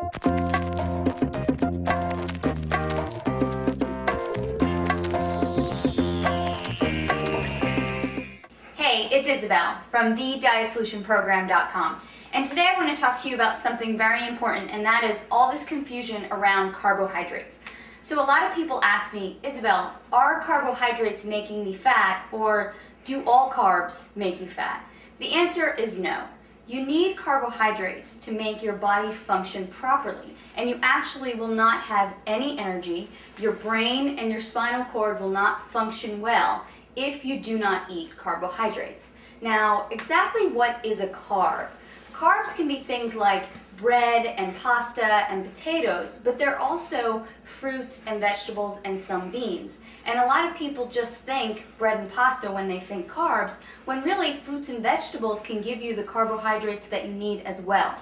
Hey, it's Isabel from thedietsolutionprogram.com, and today I want to talk to you about something very important, and that is all this confusion around carbohydrates. So a lot of people ask me, Isabel, are carbohydrates making me fat, or do all carbs make you fat? The answer is no. You need carbohydrates to make your body function properly, and you actually will not have any energy. Your brain and your spinal cord will not function well if you do not eat carbohydrates. Now, exactly what is a carb? Carbs can be things like bread and pasta and potatoes, but they're also fruits and vegetables and some beans. And a lot of people just think bread and pasta when they think carbs, when really fruits and vegetables can give you the carbohydrates that you need as well.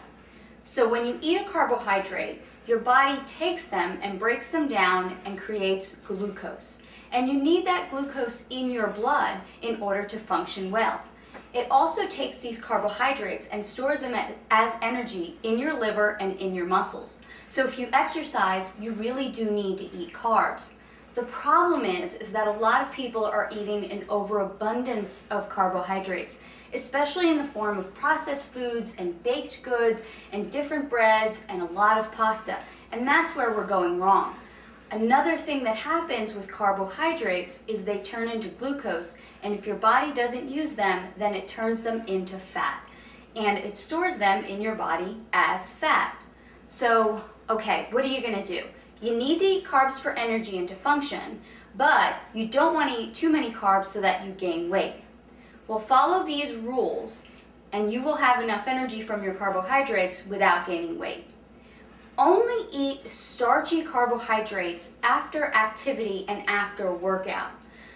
So when you eat a carbohydrate, your body takes them and breaks them down and creates glucose. And you need that glucose in your blood in order to function well. It also takes these carbohydrates and stores them as energy in your liver and in your muscles. So if you exercise, you really do need to eat carbs. The problem is that a lot of people are eating an overabundance of carbohydrates, especially in the form of processed foods and baked goods and different breads and a lot of pasta. And that's where we're going wrong. Another thing that happens with carbohydrates is they turn into glucose, and if your body doesn't use them, then it turns them into fat. And it stores them in your body as fat. So, okay, what are you going to do? You need to eat carbs for energy and to function, but you don't want to eat too many carbs so that you gain weight. Well, follow these rules, and you will have enough energy from your carbohydrates without gaining weight. Only eat starchy carbohydrates after activity and after a workout.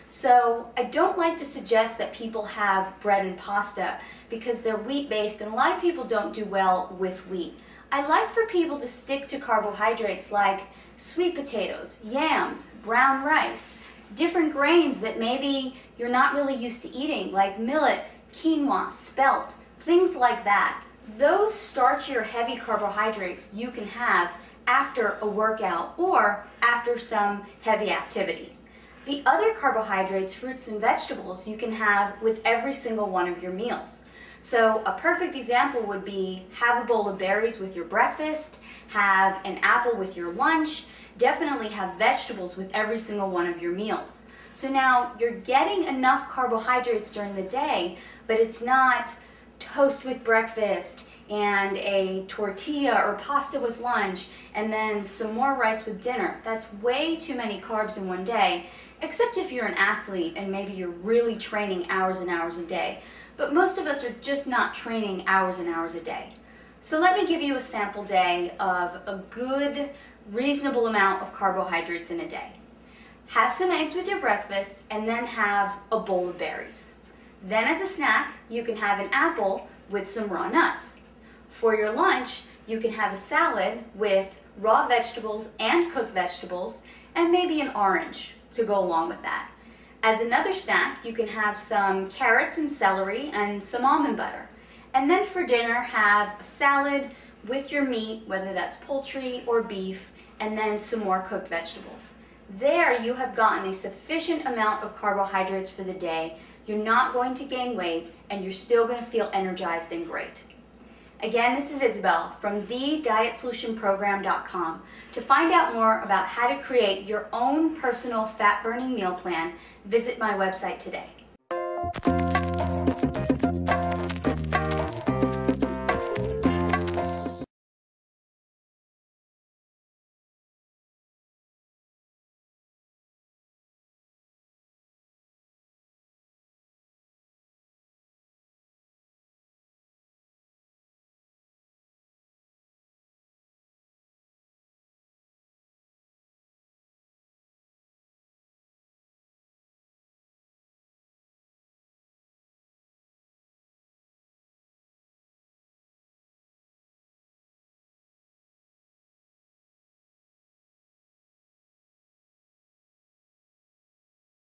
So I don't like to suggest that people have bread and pasta because they're wheat-based, and a lot of people don't do well with wheat. I like for people to stick to carbohydrates like sweet potatoes, yams, brown rice, different grains that maybe you're not really used to eating, like millet, quinoa, spelt, things like that. Those starchy or heavy carbohydrates you can have after a workout or after some heavy activity. The other carbohydrates, fruits and vegetables, you can have with every single one of your meals. So a perfect example would be have a bowl of berries with your breakfast, have an apple with your lunch, definitely have vegetables with every single one of your meals. So now you're getting enough carbohydrates during the day, but it's not toast with breakfast and a tortilla or pasta with lunch and then some more rice with dinner. That's way too many carbs in one day, except if you're an athlete and maybe you're really training hours and hours a day. But most of us are just not training hours and hours a day. So let me give you a sample day of a good, reasonable amount of carbohydrates in a day. Have some eggs with your breakfast and then have a bowl of berries. Then as a snack, you can have an apple with some raw nuts. For your lunch, you can have a salad with raw vegetables and cooked vegetables and maybe an orange to go along with that. As another snack, you can have some carrots and celery and some almond butter. And then for dinner, have a salad with your meat, whether that's poultry or beef, and then some more cooked vegetables. There you have gotten a sufficient amount of carbohydrates for the day. You're not going to gain weight, and you're still going to feel energized and great. Again, this is Isabel from thedietsolutionprogram.com. To find out more about how to create your own personal fat-burning meal plan, visit my website today.